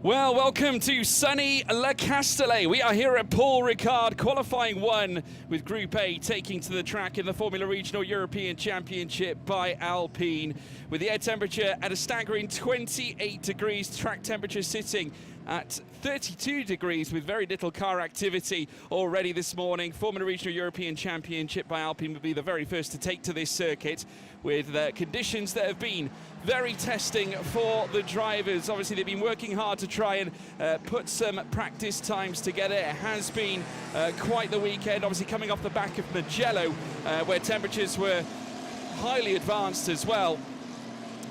Well, welcome to sunny Le Castellet. We are here at Paul Ricard, qualifying one with Group A, taking to the track in the Formula Regional European Championship by Alpine. With the air temperature at a staggering 28 degrees, track temperature sitting at 32 degrees with very little car activity already this morning. Formula Regional European Championship by Alpine will be the very first to take to this circuit with conditions that have been very testing for the drivers. Obviously, they've been working hard to try and put some practice times together. It has been quite the weekend, obviously coming off the back of Mugello, where temperatures were highly advanced as well,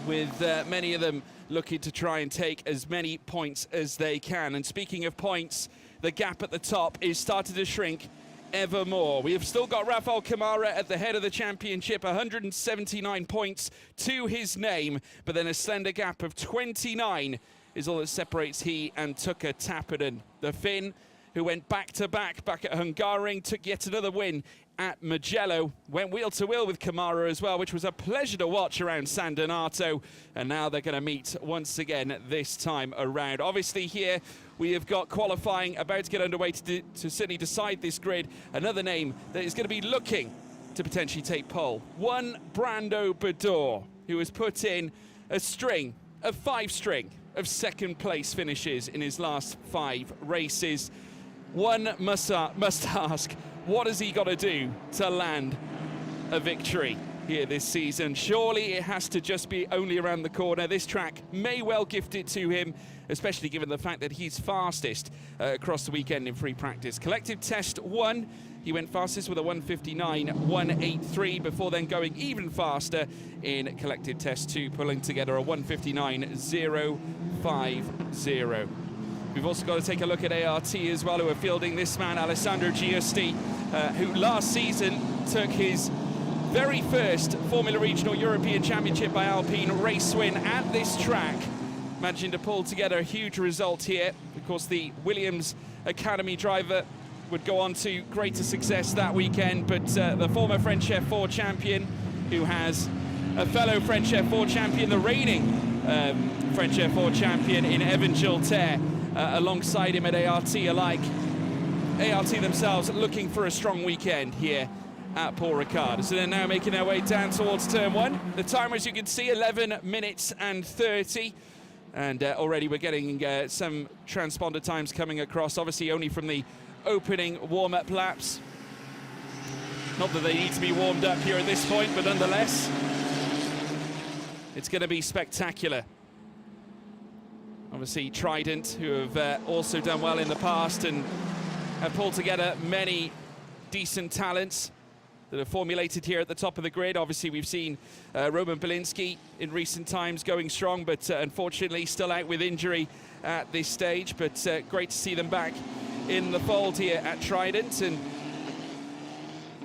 with many of them looking to try and take as many points as they can. And speaking of points, the gap at the top is starting to shrink ever more. We have still got Rafael Camara at the head of the championship, 179 points to his name, but then a slender gap of 29 is all that separates he and Tuka Tappinen. The Finn, who went back-to-back back at Hungaroring, took yet another win at Mugello, went wheel-to-wheel with Camara as well, which was a pleasure to watch around San Donato, and now they're going to meet once again this time around. Obviously here we have got qualifying about to get underway to certainly decide this grid. Another name that is going to be looking to potentially take pole. One Brando Bador, who has put in a five string of second place finishes in his last 5 races. One must ask, what has he got to do to land a victory here this season? Surely it has to just be only around the corner. This track may well gift it to him, especially given the fact that he's fastest across the weekend in free practice. Collective test 1, he went fastest with a 1:59.183 before then going even faster in collective test 2, pulling together a 1:59.050. We've also got to take a look at ART as well, who are fielding this man, Alessandro Giusti, who last season took his very first Formula Regional European Championship by Alpine race win at this track, managing to pull together a huge result here. Of course, the Williams Academy driver would go on to greater success that weekend, but the former French F4 champion, who has a fellow French F4 champion, the reigning French F4 champion in Evan Gilter, alongside him at ART alike. ART themselves looking for a strong weekend here at Paul Ricard. So they're now making their way down towards turn 1. The timer, as you can see, 11 minutes and 30. And already we're getting some transponder times coming across, obviously only from the opening warm-up laps. Not that they need to be warmed up here at this point, but nonetheless, it's going to be spectacular. Obviously Trident, who have also done well in the past and have pulled together many decent talents that are formulated here at the top of the grid. Obviously we've seen Roman Belinsky in recent times going strong, but unfortunately still out with injury at this stage. But great to see them back in the fold here at Trident, and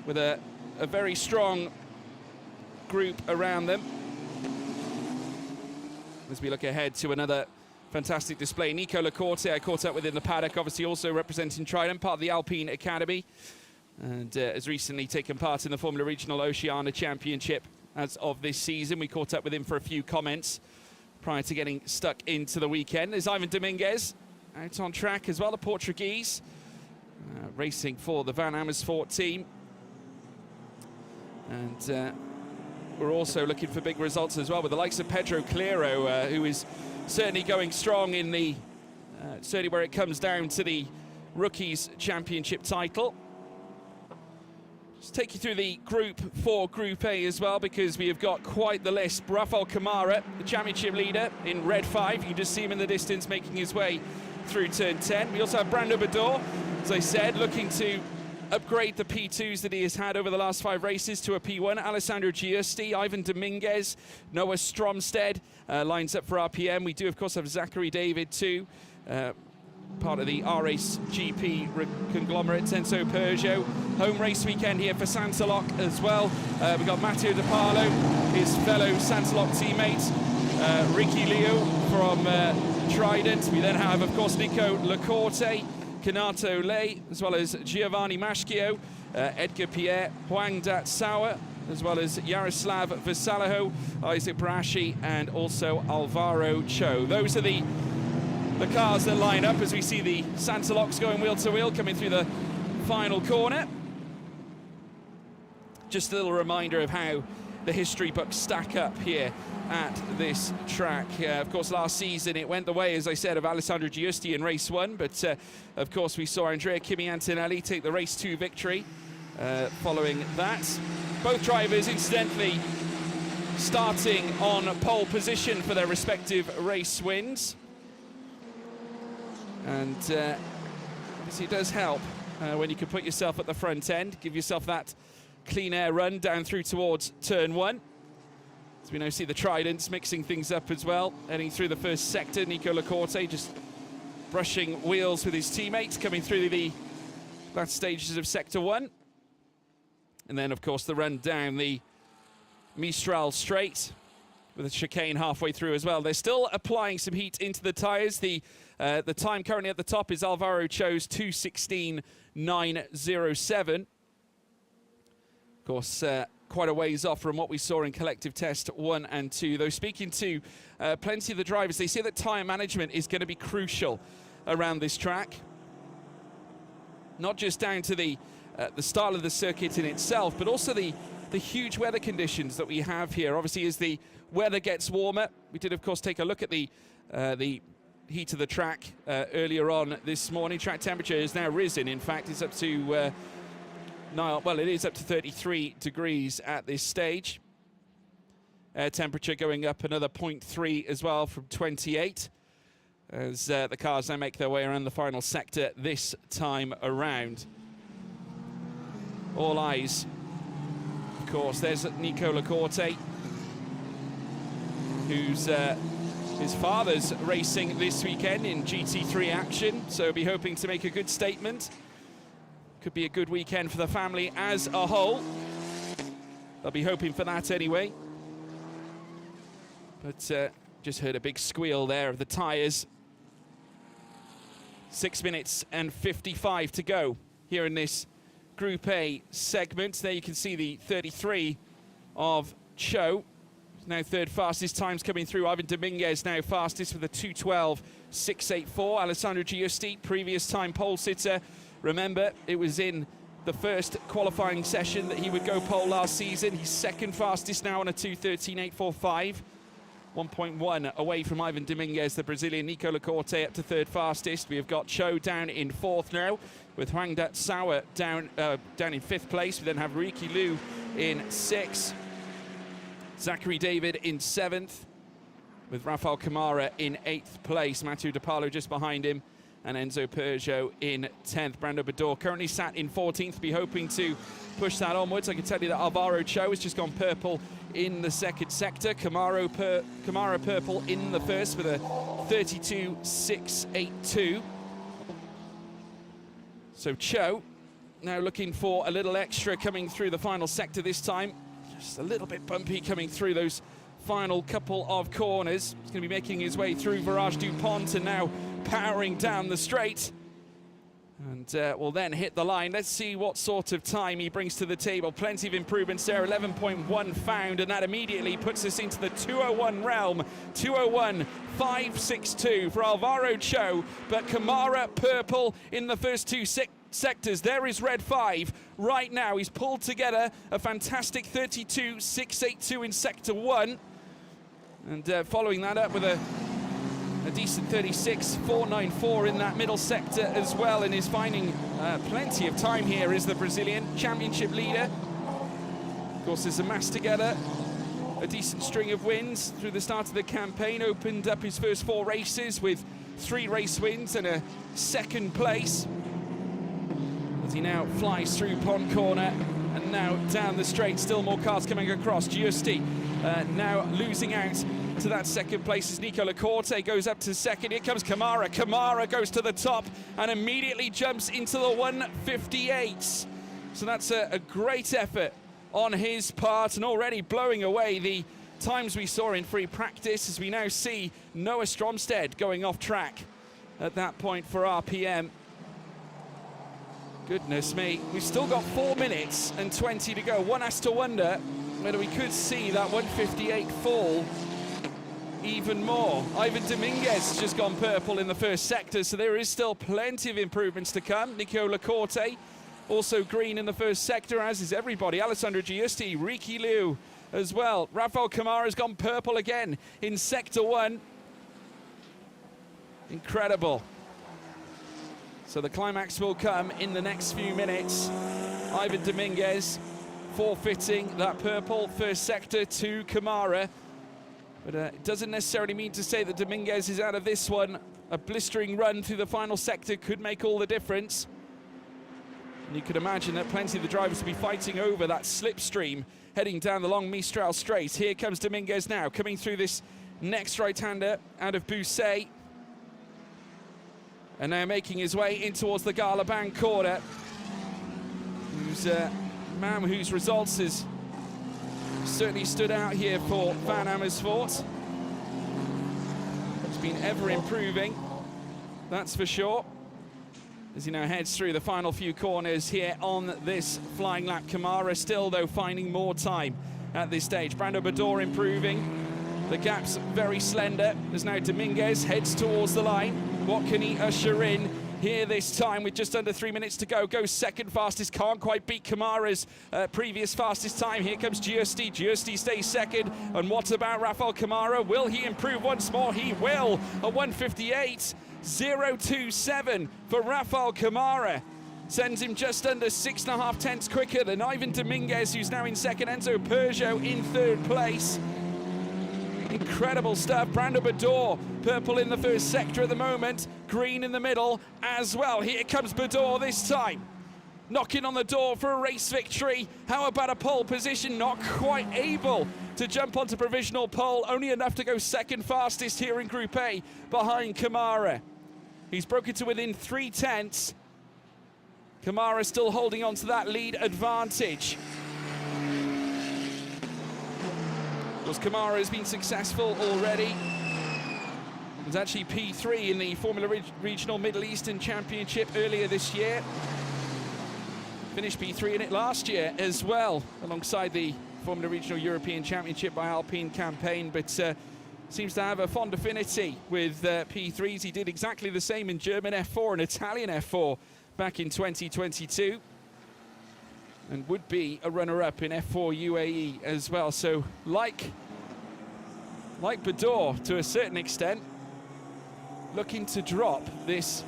with a very strong group around them. As we look ahead to another fantastic display. Nico Lacorte I caught up with in the paddock, obviously also representing Trident, part of the Alpine Academy, and has recently taken part in the Formula Regional Oceania Championship as of this season. We caught up with him for a few comments prior to getting stuck into the weekend. There's Ivan Dominguez out on track as well, the Portuguese, racing for the Van Amersfoort team. And we're also looking for big results as well with the likes of Pedro Clero, who is certainly going strong in the, certainly where it comes down to the Rookies Championship title. Just take you through the Group 4, Group A as well, because we have got quite the list. Rafael Camara, the championship leader in red 5. You can just see him in the distance making his way through turn 10. We also have Brando Bador, as I said, looking to upgrade the P2s that he has had over the last 5 races to a P1. Alessandro Giusti, Ivan Dominguez, Noah Stromstead lines up for RPM. We do, of course, have Zachary David too, part of the R-Race GP conglomerate, Tenso Peugeot. Home race weekend here for Sansalok as well. We've got Matteo De Parlo, his fellow Sansalok teammate, Ricky Liu from Trident. We then have, of course, Nico Lacorte, Kanato Lei, as well as Giovanni Maschio, Edgar Pierre, Huang Dat Sauer, as well as Yaroslav Vasalaho, Isaac Brashi, and also Alvaro Cho. Those are the the cars that line up as we see the Santalocks going wheel to wheel coming through the final corner. Just a little reminder of how the history books stack up here at this track. Of course, last season it went the way, as I said, of Alessandro Giusti in race 1, but of course we saw Andrea Kimi Antonelli take the race 2 victory following that. Both drivers, incidentally, starting on pole position for their respective race wins. And it does help when you can put yourself at the front end, give yourself that clean air run down through towards turn 1. As we now see the Tridents mixing things up as well, heading through the first sector. Nico Lacorte just brushing wheels with his teammates, coming through the last stages of sector 1. And then, of course, the run down the Mistral straight with a chicane halfway through as well. They're still applying some heat into the tyres. The time currently at the top is Alvaro Cho's 2:16.907. Of course, quite a ways off from what we saw in collective test 1 and 2. Though speaking to plenty of the drivers, they say that tyre management is going to be crucial around this track. Not just down to the style of the circuit in itself, but also the huge weather conditions that we have here. Obviously, as the weather gets warmer, we did, of course, take a look at the heat of the track earlier on this morning. Track temperature has now risen. In fact, it's up to it is up to 33 degrees at this stage. Air temperature going up another 0.3 as well, from 28, as the cars now make their way around the final sector this time around. All eyes, of course, there's Nico Lacorte, who's his father's racing this weekend in GT3 action, so be hoping to make a good statement. Could be a good weekend for the family as a whole. They'll be hoping for that anyway. But just heard a big squeal there of the tyres. 6 minutes and 55 to go here in this Group A segment. There you can see the 33 of Cho. Now third fastest. Times coming through. Ivan Dominguez now fastest with a 2:12.684. Alessandro Giusti, previous time pole sitter. Remember, it was in the first qualifying session that he would go pole last season. He's second fastest now on a 2:13.845. 1.1 away from Ivan Dominguez, the Brazilian. Nico Lacorte up to third fastest. We have got Cho down in fourth now, with Huang Dat Sauer down in fifth place. We then have Ricky Liu in sixth. Zachary David in seventh, with Rafael Camara in eighth place. Mathieu De Paulo just behind him, and Enzo Peugeot in 10th. Brando Bador currently sat in 14th, be hoping to push that onwards. I can tell you that Alvaro Cho has just gone purple in the second sector. Camara purple in the first with a 32.682. So Cho now looking for a little extra coming through the final sector this time. Just a little bit bumpy coming through those final couple of corners. He's going to be making his way through Virage Dupont and now powering down the straight. And will then hit the line. Let's see what sort of time he brings to the table. Plenty of improvements there, 11.1 found, and that immediately puts us into the 2:01 realm. 2:01.562 for Alvaro Cho, but Camara purple in the first two sectors. There is red 5 right now. He's pulled together a fantastic 32.682 in sector 1, and following that up with a decent 36.494 in that middle sector as well, and is finding plenty of time here is the Brazilian championship leader. Of course, has amassed together a decent string of wins through the start of the campaign. Opened up his first 4 races with 3 race wins and a second place, as he now flies through Pond Corner and now down the straight. Still more cars coming across. Giusti now losing out to that second place as Nico Lacorte goes up to second. Here comes Camara. Camara goes to the top and immediately jumps into the 1:58. So that's a great effort on his part, and already blowing away the times we saw in free practice, as we now see Noah Stromstead going off track at that point for RPM. Goodness me, we've still got 4 minutes and 20 to go. One has to wonder whether we could see that 1:58 fall even more. Ivan Dominguez has just gone purple in the first sector, so there is still plenty of improvements to come. Nico Lacorte also green in the first sector, as is everybody. Alessandro Giusti, Ricky Liu as well. Rafael Camara has gone purple again in sector 1. Incredible. So the climax will come in the next few minutes. Ivan Dominguez forfeiting that purple first sector to Camara. But it doesn't necessarily mean to say that Dominguez is out of this one. A blistering run through the final sector could make all the difference. And you could imagine that plenty of the drivers will be fighting over that slipstream heading down the long Mistral straight. Here comes Dominguez now, coming through this next right-hander out of Bousset. And now making his way in towards the Garlaban corner. Who's a man whose results has certainly stood out here for Van Amersfoort. He's been ever improving, that's for sure. As he now heads through the final few corners here on this flying lap. Camara still, though, finding more time at this stage. Brando Bador improving. The gap's very slender as now Dominguez heads towards the line. What can he usher in here this time with just under 3 minutes to go? Goes second fastest, can't quite beat Camara's previous fastest time. Here comes Giusti. Giusti stays second. And what about Rafael Camara? Will he improve once more? He will. A 1:58.027 for Rafael Camara. Sends him just under 6.5 tenths quicker than Ivan Dominguez, who's now in second. Enzo Peugeot in third place. Incredible stuff. Brando Bador, purple in the first sector at the moment, green in the middle as well. Here comes Bador this time, knocking on the door for a race victory. How about a pole position? Not quite able to jump onto provisional pole, only enough to go second fastest here in Group A behind Camara. He's broken to within 3 tenths. Camara still holding on to that lead advantage. Because Camara has been successful already. It was actually P3 in the Formula Regional Middle Eastern Championship earlier this year. Finished P3 in it last year as well, alongside the Formula Regional European Championship by Alpine campaign, but seems to have a fond affinity with P3s. He did exactly the same in German F4 and Italian F4 back in 2022. And would be a runner-up in F4 UAE as well. So like Bador to a certain extent, looking to drop this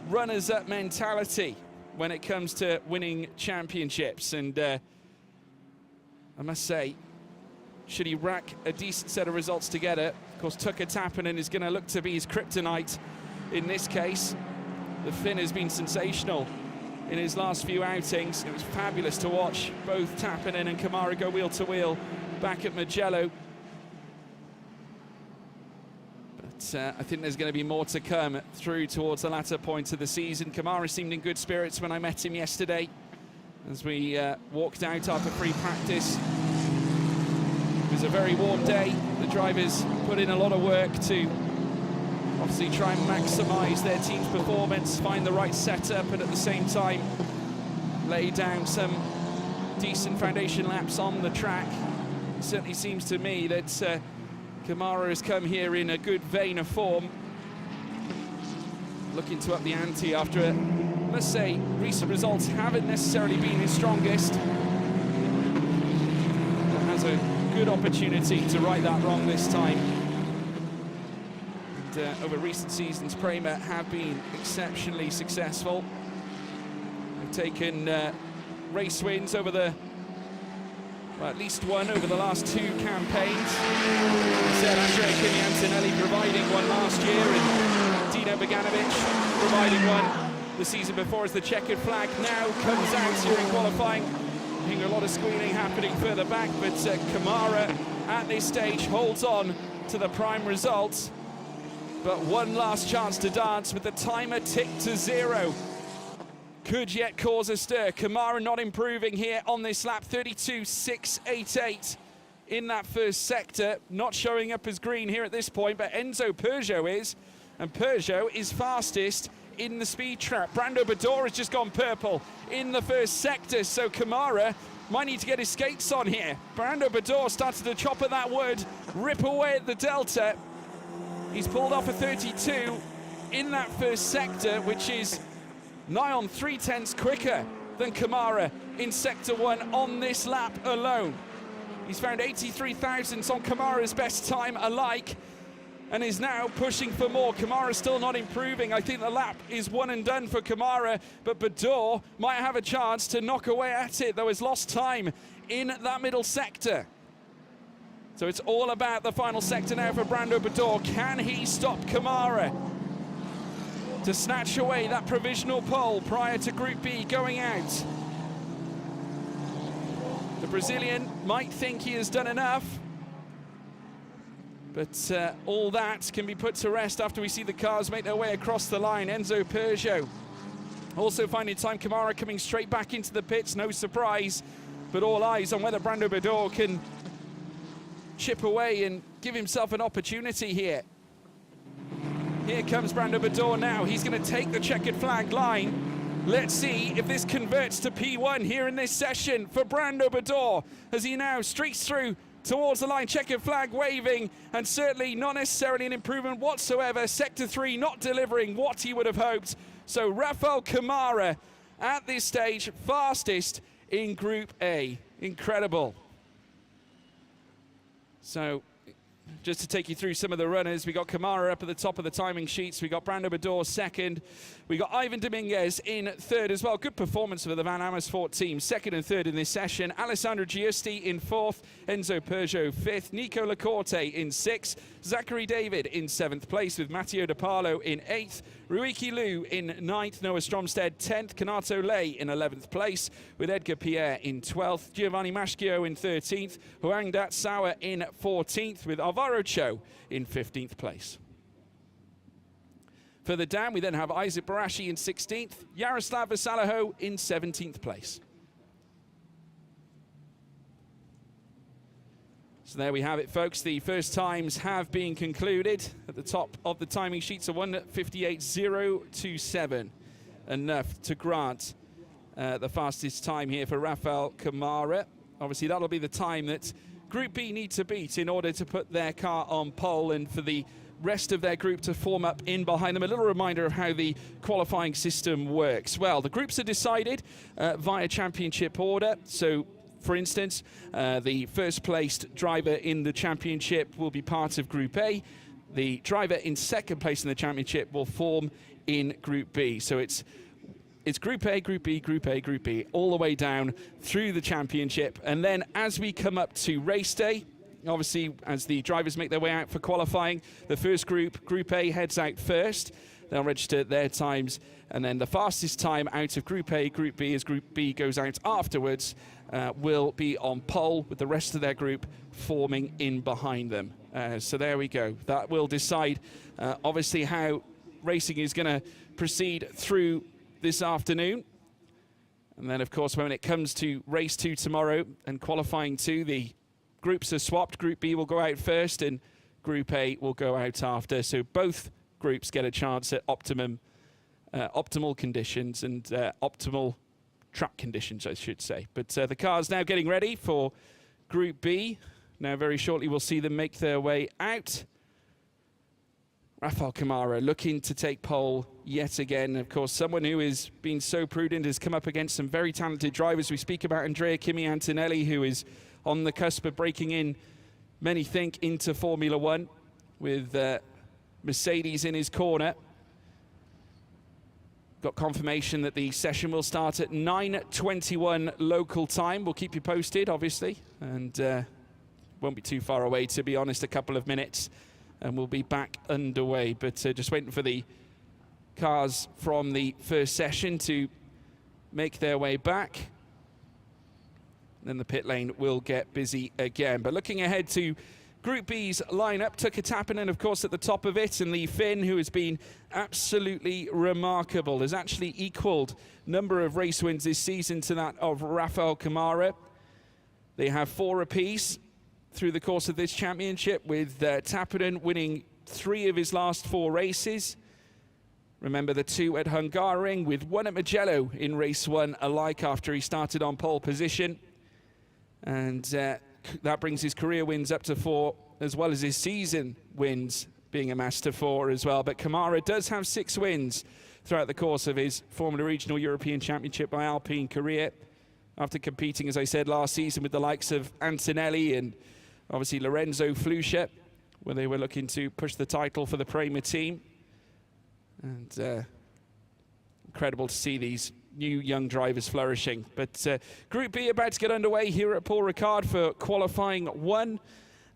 runners-up mentality when it comes to winning championships. And I must say, should he rack a decent set of results together, of course Tucker Tappinen is going to look to be his kryptonite in this case. The Finn has been sensational in his last few outings. It was fabulous to watch both Tappinen and Camara go wheel to wheel back at Mugello. But I think there's going to be more to come through towards the latter point of the season. Camara seemed in good spirits when I met him yesterday as we walked out after free practice. It was a very warm day. The drivers put in a lot of work to obviously try and maximise their team's performance, find the right setup, and at the same time lay down some decent foundation laps on the track. It certainly seems to me that Camara has come here in a good vein of form, looking to up the ante after, I must say, recent results haven't necessarily been his strongest. But has a good opportunity to right that wrong this time. Over recent seasons, Prema have been exceptionally successful. They've taken race wins over the, well, at least one over the last 2 campaigns. Said Andrea Kimi-Antonelli providing one last year, and Dino Beganovic providing one the season before as the checkered flag now comes out here in qualifying. I think a lot of squealing happening further back, but Camara at this stage holds on to the prime result. But one last chance to dance with the timer ticked to 0. Could yet cause a stir. Camara not improving here on this lap. 32.688 in that first sector. Not showing up as green here at this point, but Enzo Peugeot is. And Peugeot is fastest in the speed trap. Brando Bador has just gone purple in the first sector. So Camara might need to get his skates on here. Brando Bador started to chop at that wood, rip away at the delta. He's pulled off a 32 in that first sector, which is nigh on 3/10 quicker than Kamara in sector 1 on this lap alone. He's found 83 thousandths on Kamara's best time alike and is now pushing for more. Kamara still not improving. I think the lap is one and done for Kamara, but Bador might have a chance to knock away at it, though he's lost time in that middle sector. So it's all about the final sector now for Brando Bador. Can he stop Kamara to snatch away that provisional pole prior to Group B going out? The Brazilian might think he has done enough, but all that can be put to rest after we see the cars make their way across the line. Enzo Peugeot also finding time. Kamara coming straight back into the pits, no surprise, but all eyes on whether Brando Bador can chip away and give himself an opportunity here. Here comes Brando Bador now. He's going to take the checkered flag line. Let's see if this converts to P1 here in this session for Brando Bador, as he now streaks through towards the line, checkered flag waving, and certainly not necessarily an improvement whatsoever. Sector 3 not delivering what he would have hoped. So Rafael Kamara at this stage fastest in Group A. Incredible. So just to take you through some of the runners, we got Kamara up at the top of the timing sheets. We got Brando Bador second. We got Ivan Dominguez in third as well. Good performance for the Van Amersfoort team. Second and third in this session. Alessandro Giusti in fourth. Enzo Peugeot fifth. Nico Lacorte in sixth. Zachary David in seventh place with Matteo De Parlo in eighth. Ruiki Liu in ninth. Noah Stromsted 10th. Kanato Lei in 11th place with Edgar Pierre in 12th. Giovanni Maschio in 13th. Huang Dat Sauer in 14th with Alvaro Cho in 15th place. Further down, we then have Isaac Barashi in 16th, Yaroslav Vasalaho in 17th place. So there we have it, folks. The first times have been concluded. At the top of the timing sheets are 1:58.027. Enough to grant the fastest time here for Rafael Kamara. Obviously, that'll be the time that Group B need to beat in order to put their car on pole and for the rest of their group to form up in behind them. A little reminder of how the qualifying system works. Well, the groups are decided via championship order. So, for instance, the first placed driver in the championship will be part of Group A. The driver in second place in the championship will form in Group B. So it's Group A, Group B, Group A, Group B, all the way down through the championship. And then as we come up to race day, obviously, as the drivers make their way out for qualifying, the first group, Group A, heads out first. They'll register their times, and then the fastest time out of Group A, Group B, as Group B goes out afterwards, will be on pole, with the rest of their group forming in behind them. So there we go. That will decide, obviously, how racing is going to proceed through this afternoon. And then, of course, when it comes to race 2 tomorrow and qualifying 2, the groups are swapped. Group B will go out first and Group A will go out after. So both groups get a chance at optimal conditions and optimal track conditions, I should say. But the car's now getting ready for Group B. Now very shortly we'll see them make their way out. Rafael Kamara looking to take pole yet again. Of course, someone who has been so prudent, has come up against some very talented drivers. We speak about Andrea Kimi Antonelli, who is on the cusp of breaking in, many think, into Formula One with Mercedes in his corner. Got confirmation that the session will start at 9:21 local time. We'll keep you posted, obviously, and won't be too far away, to be honest, a couple of minutes, and we'll be back underway. But just waiting for the cars from the first session to make their way back. Then the pit lane will get busy again. But looking ahead to Group B's lineup, Tuka Tappinen, of course, at the top of it, and the Finn, who has been absolutely remarkable, has actually equalled number of race wins this season to that of Rafael Kamara. They have 4 apiece through the course of this championship, with Tappinen winning 3 of his last 4 races. Remember the 2 at Hungaroring, with 1 at Mugello in race 1 alike after he started on pole position. and that brings his career wins up to 4, as well as his season wins being amassed to 4 as well. But Kamara does have 6 wins throughout the course of his Formula Regional European Championship by Alpine career, after competing, as I said, last season with the likes of Antonelli and obviously Lorenzo Flusha, where they were looking to push the title for the Prema team. And incredible to see these new young drivers flourishing. But Group B about to get underway here at Paul Ricard for qualifying 1.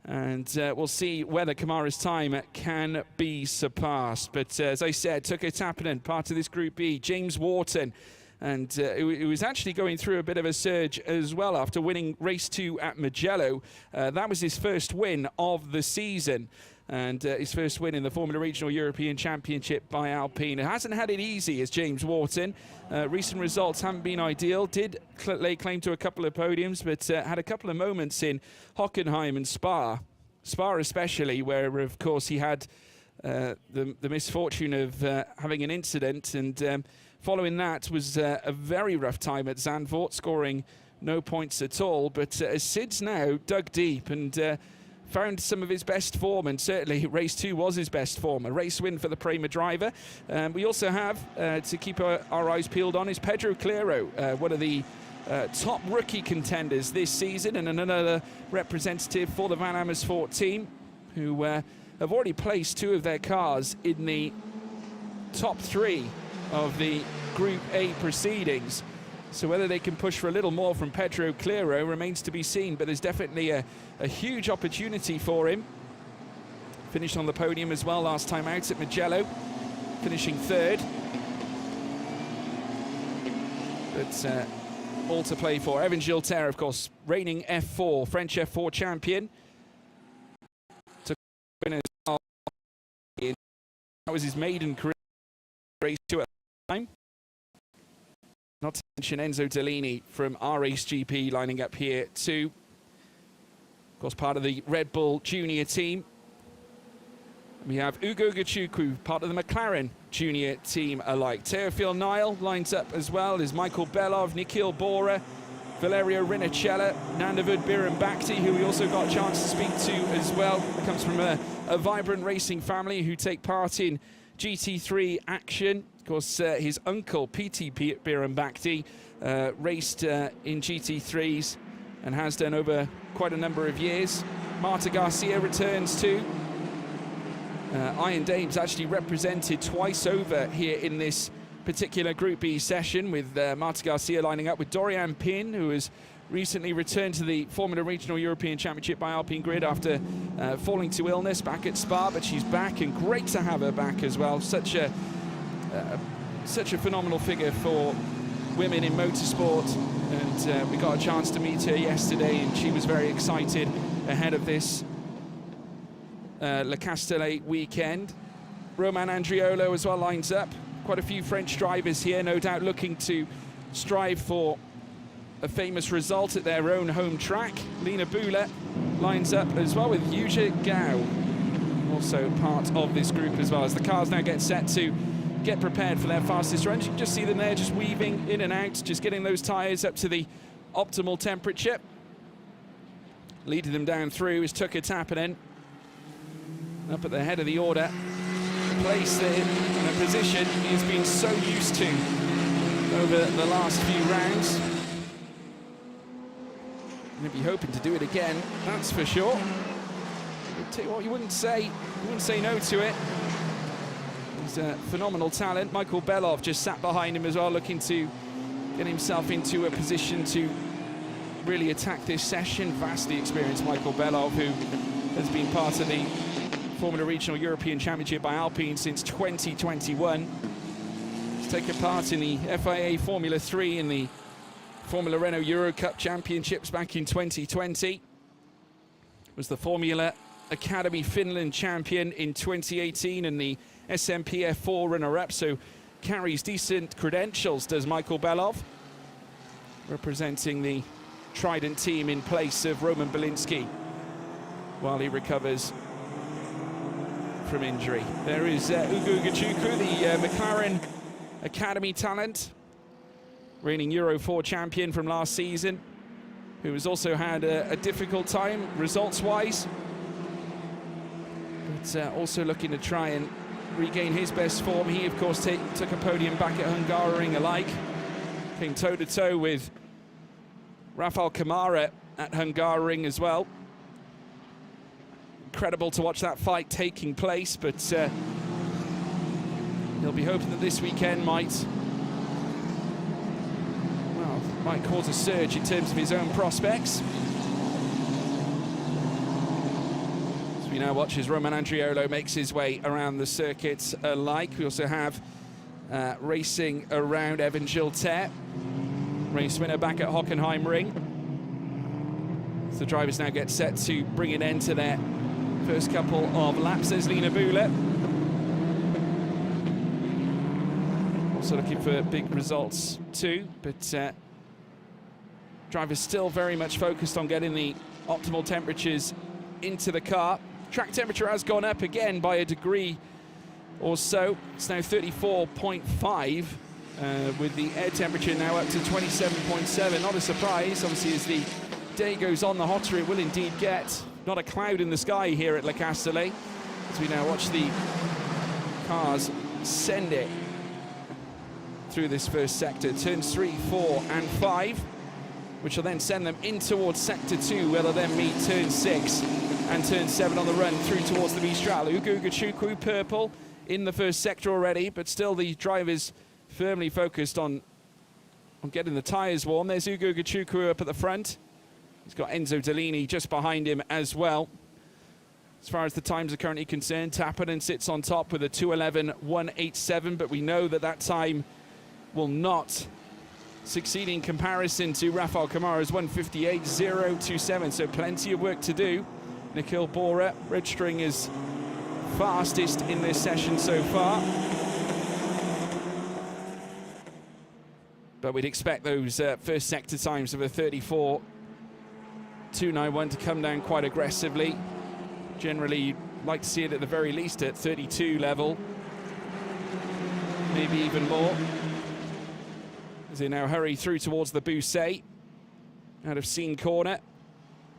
And we'll see whether Kamara's time can be surpassed. But as I said, Tuka Tapinen, part of this Group B, James Wharton, and it was actually going through a bit of a surge as well after winning race 2 at Mugello. That was his first win of the season, and his first win in the Formula Regional European Championship by Alpine. It hasn't had it easy as James Wharton. Recent results haven't been ideal. Did lay claim to a couple of podiums, but had a couple of moments in Hockenheim and Spa especially, where of course he had the misfortune of having an incident, and following that was a very rough time at Zandvoort, scoring no points at all. But as Sid's now dug deep and found some of his best form, and certainly race 2 was his best form, a race win for the Prema driver. We also have, to keep our eyes peeled on, is Pedro Clero, one of the top rookie contenders this season, and another representative for the Van Amersfoort team, who have already placed 2 of their cars in the top 3 of the Group A proceedings. So whether they can push for a little more from Pedro Clero remains to be seen, but there's definitely a huge opportunity for him. Finished on the podium as well last time out at Mugello, finishing 3rd. But all to play for. Evan Gilter, of course, reigning F4, French F4 champion. Took winners. That was his maiden career race 2 at the time. Not to mention Enzo Dellini from R-Race GP lining up here too. Of course, part of the Red Bull Junior team. We have Ugo Gachuku, part of the McLaren Junior team alike. Teofil Nile lines up as well as Michael Belov, Nikhil Bora, Valerio Rinicella, Nandavud Birambakti, who we also got a chance to speak to as well. Comes from a vibrant racing family who take part in GT3 action. Of course, his uncle, P.T. Birambakti, raced in GT3s and has done over quite a number of years. Marta Garcia returns too. Iron Dames actually represented twice over here in this particular Group B session, with Marta Garcia lining up with Dorian Pin, who has recently returned to the Formula Regional European Championship by Alpine Grid after falling to illness back at Spa, but she's back, and great to have her back as well. Such a phenomenal figure for women in motorsport, and we got a chance to meet her yesterday, and she was very excited ahead of this Le Castellet weekend. Roman Andriolo as well lines up. Quite a few French drivers here, no doubt looking to strive for a famous result at their own home track. Lena Bula lines up as well with Yuja Gao, also part of this group as well, as the cars now get set to get prepared for their fastest runs. You can just see them there just weaving in and out, just getting those tyres up to the optimal temperature. Leading them down through is Tuka Tapinen, up at the head of the order, placed in a position he's been so used to over the last few rounds. He'll be hoping to do it again, that's for sure. I'll tell you what, you wouldn't say no to it. He's a phenomenal talent. Michael Belov just sat behind him as well, looking to get himself into a position to really attack this session. Vastly experienced Michael Belov, who has been part of the Formula Regional European Championship by Alpine since 2021. He's taken part in the FIA Formula 3 in the Formula Renault Euro Cup Championships back in 2020. Was the Formula Academy Finland champion in 2018 and the SMP F4 runner-up, so carries decent credentials, does Michael Belov, representing the Trident team in place of Roman Belinsky while he recovers from injury. There is Ugo Gachuku, the McLaren Academy talent, reigning Euro 4 champion from last season, who has also had a difficult time results-wise, but also looking to try and regain his best form. He, of course, took a podium back at Hungaroring alike. Came toe-to-toe with Rafael Kamara at Hungaroring as well. Incredible to watch that fight taking place, but he'll be hoping that this weekend might cause a surge in terms of his own prospects. As we now watch as Roman Andriolo makes his way around the circuit alike. We also have racing around Evan Gilter, race winner back at Hockenheimring. So the drivers now get set to bring an end to their first couple of laps. There's Lina Bühler. Also looking for big results too, but drivers still very much focused on getting the optimal temperatures into the car. Track temperature has gone up again by a degree or so. It's now 34.5, with the air temperature now up to 27.7. Not a surprise, obviously, as the day goes on, the hotter it will indeed get. Not a cloud in the sky here at Le Castellet, as we now watch the cars send it through this first sector. Turns 3, 4 and 5, which will then send them in towards sector 2, where they'll then meet turn 6 and turn 7 on the run through towards the Mistral. Ugo Gachukwu purple in the first sector already, but still the drivers firmly focused on getting the tyres warm. There's Ugo Gachukwu up at the front. He's got Enzo Dellini just behind him as well. As far as the times are currently concerned, Tappanen sits on top with a 2:11.187, but we know that that time will not succeed in comparison to Rafael Kamara's 1:58.027, so plenty of work to do. Nikhil Bora registering as fastest in this session so far. But we'd expect those first sector times of a 34.291 to come down quite aggressively. Generally, you'd like to see it at the very least at 32 level, maybe even more. As they now hurry through towards the Bousset out of Scene Corner.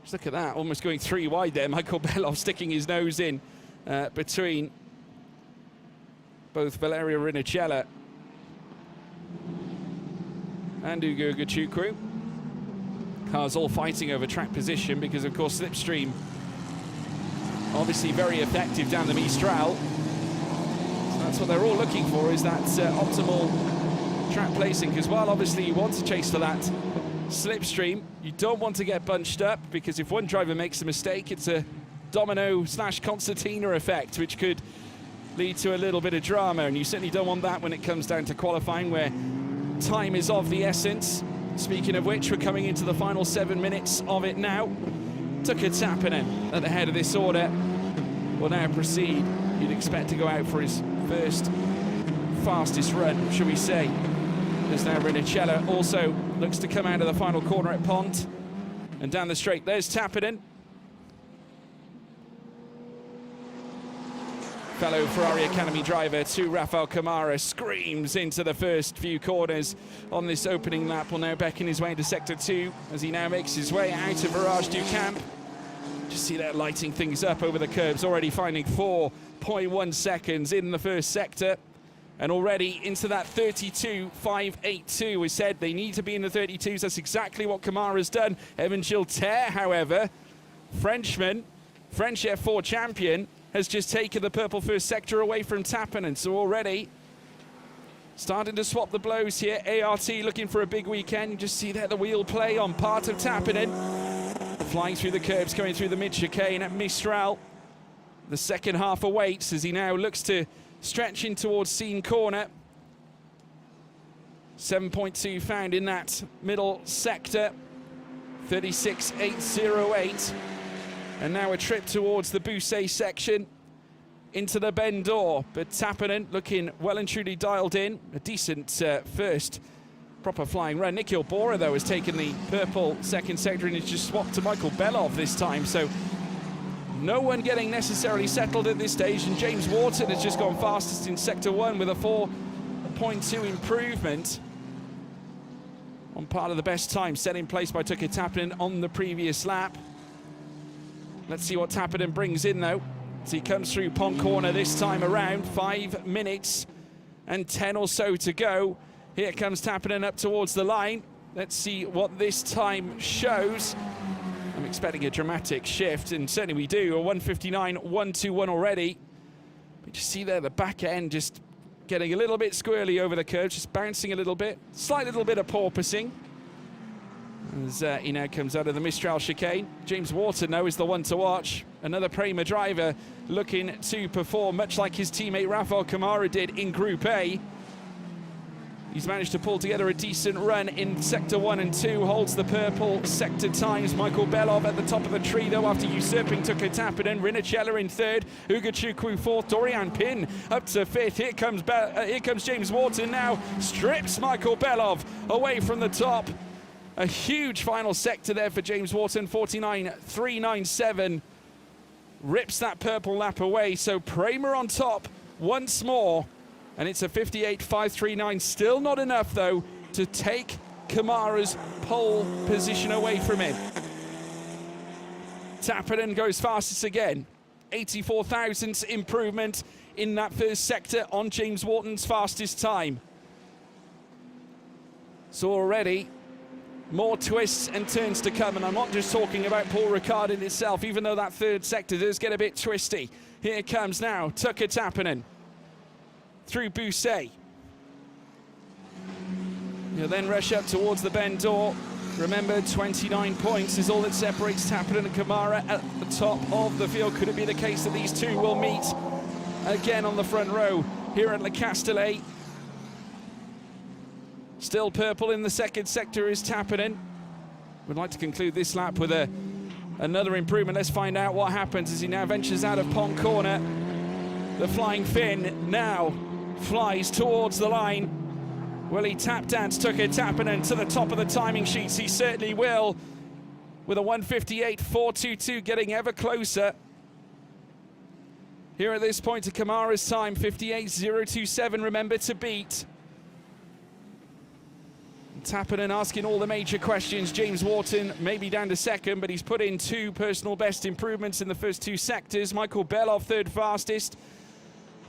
Just look at that, almost going 3 wide there. Michael Belov sticking his nose in between both Valerio Rinicella and Ugo Gachukwu. Cars all fighting over track position because, of course, slipstream obviously very effective down the Mistral. So that's what they're all looking for, is that optimal track placing, because while obviously you want to chase for that slipstream, you don't want to get bunched up, because if one driver makes a mistake, it's a domino/concertina effect, which could lead to a little bit of drama, and you certainly don't want that when it comes down to qualifying, where time is of the essence. Speaking of which, we're coming into the final 7 minutes of it now. Tuka Tappanen at the head of this order will now proceed. You'd expect to go out for his first fastest run, shall we say. There's now Rinicella also looks to come out of the final corner at Pont. And down the straight, there's Tappanen. Fellow Ferrari Academy driver to Rafael Kamara screams into the first few corners on this opening lap. Will now beckon his way into sector 2 as he now makes his way out of Virage du Camp. Just see that lighting things up over the curbs, already finding 4.1 seconds in the first sector. And already into that 32.582. We said they need to be in the 32s. That's exactly what Kamara's done. Evan Gilter, however, Frenchman, French F4 champion, has just taken the purple first sector away from Tappanen. So already starting to swap the blows here. ART looking for a big weekend. You just see there the wheel play on part of Tappanen. Flying through the curbs, coming through the mid-chicane at Mistral. The second half awaits as he now looks to stretch in towards Scene Corner. 7.2 found in that middle sector. 36.808. And now a trip towards the Bousset section into the bend door. But Tappanen looking well and truly dialed in. A decent first proper flying run. Nikhil Bora, though, has taken the purple second sector and has just swapped to Michael Belov this time. So no one getting necessarily settled at this stage. And James Wharton has just gone fastest in sector 1 with a 4.2 improvement. on part of the best time set in place by Tucker Tappinen on the previous lap. Let's see what Tappinen brings in though, as he comes through pond corner this time around. 5 minutes and 10 or so to go. Here comes Tappinen up towards the line. Let's see what this time shows. I'm expecting a dramatic shift, and certainly we do. A 1:59.121 already. But you see there the back end just getting a little bit squirrely over the curve, just bouncing a little bit. Slight little bit of porpoising as he now comes out of the Mistral chicane. James Wharton, though, is the one to watch. Another Prema driver looking to perform much like his teammate Rafael Camara did in Group A. He's managed to pull together a decent run in Sector 1 and 2, holds the purple sector times. Michael Belov at the top of the tree, though, after usurping Tucker Tappinen. Rinnicella in third, Ugo Chukwu fourth, Dorian Pin up to fifth. Here comes James Wharton now, strips Michael Belov away from the top. A huge final sector there for James Wharton, 49.397. Rips that purple lap away, so Prema on top once more. And it's a 58.539, still not enough though to take Camara's pole position away from him. Tappinen goes fastest again. 84 thousandths improvement in that first sector on James Wharton's fastest time. So already more twists and turns to come, and I'm not just talking about Paul Ricard in itself, even though that third sector does get a bit twisty. Here comes now Tucker Tappinen through Bousset. He'll then rush up towards the bend door. Remember, 29 points is all that separates Tappinen and Camara at the top of the field. Could it be the case that these two will meet again on the front row here at Le Castellet? Still purple in the second sector is Tappinen. Would like to conclude this lap with another improvement. Let's find out what happens as he now ventures out of pond corner. The flying Finn now flies towards the line. Will he tap dance Tucker Tappinen to the top of the timing sheets? He certainly will, with a 1:58.422 getting ever closer. Here at this point to Camara's time, 58.027, remember to beat. Tappinen asking all the major questions. James Wharton maybe down to second, but he's put in 2 personal best improvements in the first 2 sectors. Michael Belov third fastest.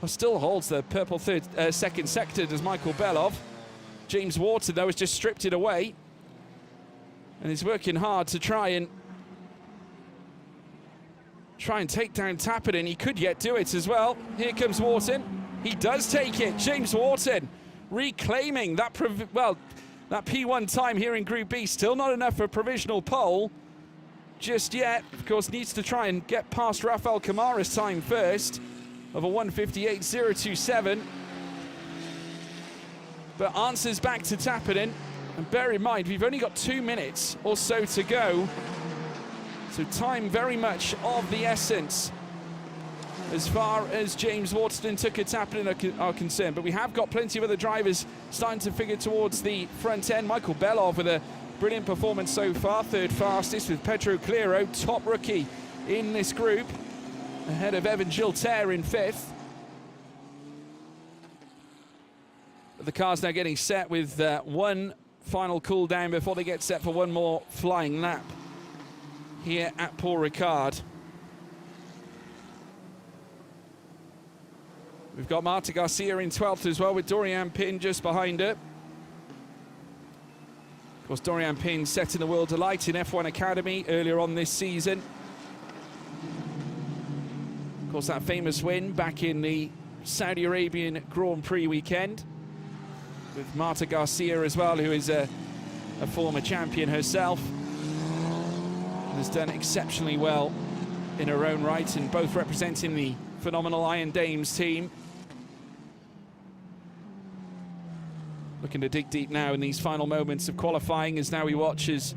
Still holds the purple second sector, does Michael Belov. James Wharton, though, has just stripped it away. And he's working hard to try and take down Tappinen. He could yet do it as well. Here comes Wharton. He does take it. James Wharton reclaiming that, that P1 time here in Group B. Still not enough for a provisional pole just yet. Of course, needs to try and get past Rafael Camara's time first of a 1:58.027. But answers back to Tappinen. And bear in mind, we've only got 2 minutes or so to go. So time very much of the essence as far as James Wharton and Tucker Tappinen are concerned. But we have got plenty of other drivers starting to figure towards the front end. Michael Belov with a brilliant performance so far, third fastest, with Pedro Clero, top rookie in this group, ahead of Evan Gilter in fifth. But the car's now getting set with one final cool down before they get set for one more flying lap here at Paul Ricard. We've got Marta Garcia in 12th as well, with Dorian Pin just behind her. Of course, Dorian Pin setting the world alight in F1 Academy earlier on this season. Of course, that famous win back in the Saudi Arabian Grand Prix weekend with Marta Garcia as well, who is a former champion herself. Has done exceptionally well in her own right, and both representing the phenomenal Iron Dames team. Looking to dig deep now in these final moments of qualifying, as now we watch as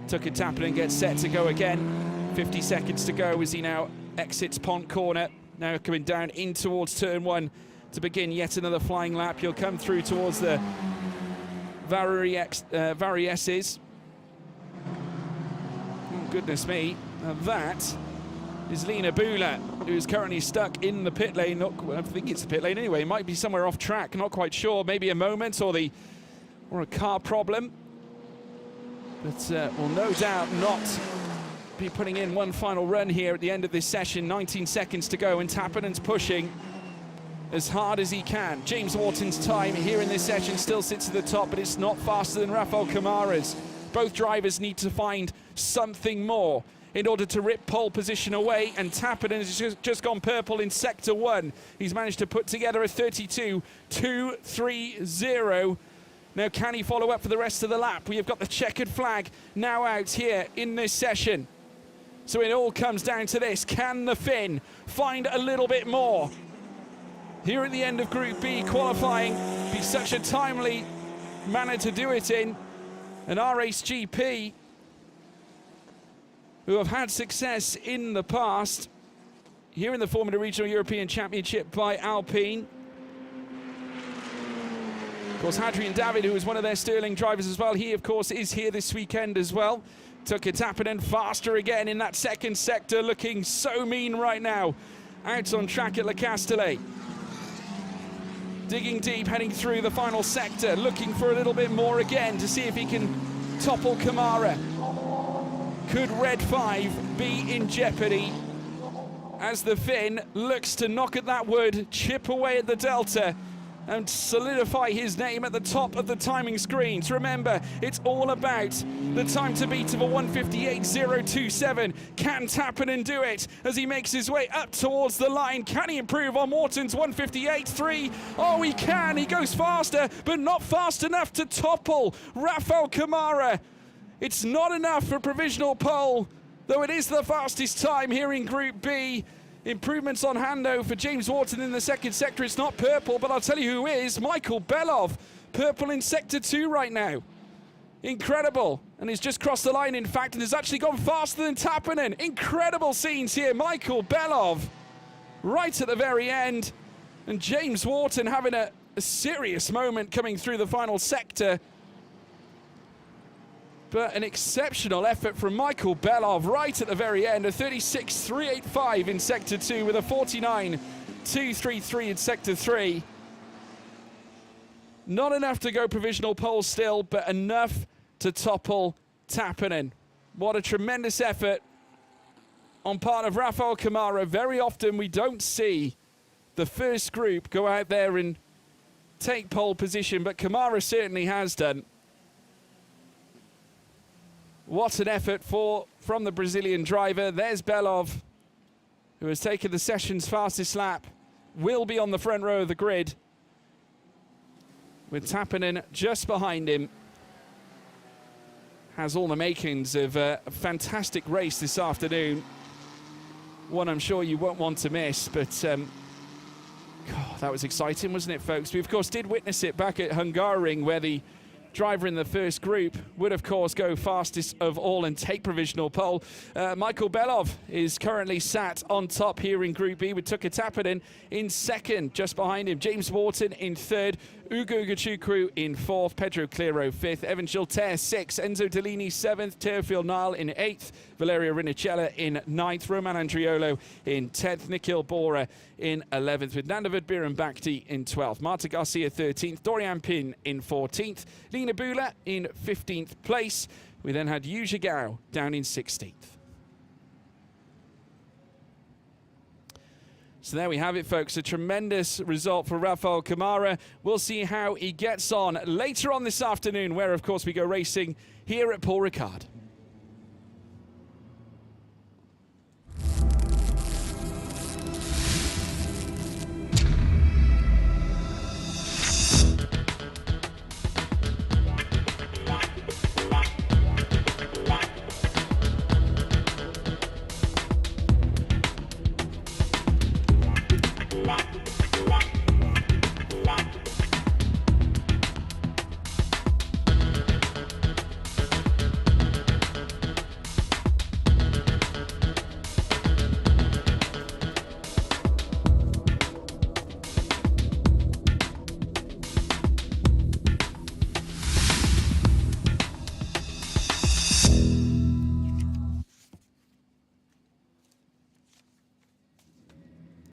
Tucker Tappinen gets set to go again. 50 seconds to go as he now exits pond corner. Now coming down in towards turn 1 to begin yet another flying lap. He'll come through towards the Varieses. Oh, goodness me. That is Lena Bula, who's currently stuck in the pit lane. I think it's the pit lane anyway. It might be somewhere off track, not quite sure. Maybe a moment or a car problem. but will no doubt not be putting in one final run here at the end of this session. 19 seconds to go, and Tappanen's pushing as hard as he can. James Wharton's time here in this session still sits at the top, but it's not faster than Rafael Camara's. Both drivers need to find something more in order to rip pole position away, and Tappanen has just gone purple in Sector 1. He's managed to put together a 32.230. Now, can he follow up for the rest of the lap? We have got the checkered flag now out here in this session. So it all comes down to this. Can the Finn find a little bit more? Here at the end of Group B qualifying, be such a timely manner to do it in. And RACE GP, who have had success in the past, here in the Formula Regional European Championship by Alpine. Of course, Hadrian David, who is one of their Sterling drivers as well, he, of course, is here this weekend as well. Took a Tappanen faster again in that second sector, looking so mean right now. Out on track at Le Castellet. Digging deep, heading through the final sector, looking for a little bit more again to see if he can topple Camara. Could Red 5 be in jeopardy as the Finn looks to knock at that wood, chip away at the Delta, and solidify his name at the top of the timing screens? Remember, it's all about the time to beat of a 1:58.027. Can Tappanen do it as he makes his way up towards the line? Can he improve on Wharton's 1:58.3? Oh, he can. He goes faster, but not fast enough to topple Rafael Camara. It's not enough for provisional pole, though it is the fastest time here in Group B. Improvements on hand, though, for James Wharton in the second sector. It's not purple, but I'll tell you who is. Michael Belov. Purple in Sector 2 right now. Incredible. And he's just crossed the line, in fact, and has actually gone faster than Tappanen. Incredible scenes here. Michael Belov right at the very end. And James Wharton having a serious moment coming through the final sector. But an exceptional effort from Michael Belov right at the very end. A 36.385 in Sector 2 with a 49.233 in Sector 3. Not enough to go provisional pole still, but enough to topple Tappanen. What a tremendous effort on part of Rafael Camara. Very often we don't see the first group go out there and take pole position, but Camara certainly has done. What an effort from the Brazilian driver. There's Belov, who has taken the session's fastest lap. Will be on the front row of the grid, with Tappanen just behind him. Has all the makings of a fantastic race this afternoon. One I'm sure you won't want to miss, but God, that was exciting, wasn't it, folks? We, of course, did witness it back at Hungaroring, where the driver in the first group would, of course, go fastest of all and take provisional pole. Michael Belov is currently sat on top here in Group B with Tuka Tappanen in second, just behind him. James Wharton in third, Ugo Gachukwu in fourth, Pedro Clero fifth, Evan Gilter sixth, Enzo Dellini seventh, Teofil Nile in eighth, Valerio Rinicella in ninth, Roman Andriolo in 10th, Nikhil Bora in 11th, with Nandavad Biram-Bhakti in 12th, Marta Garcia 13th, Dorian Pin in 14th, Lina Bula in 15th place. We then had Yu Zhigao down in 16th. So there we have it, folks. A tremendous result for Rafael Camara. We'll see how he gets on later on this afternoon, where, of course, we go racing here at Paul Ricard.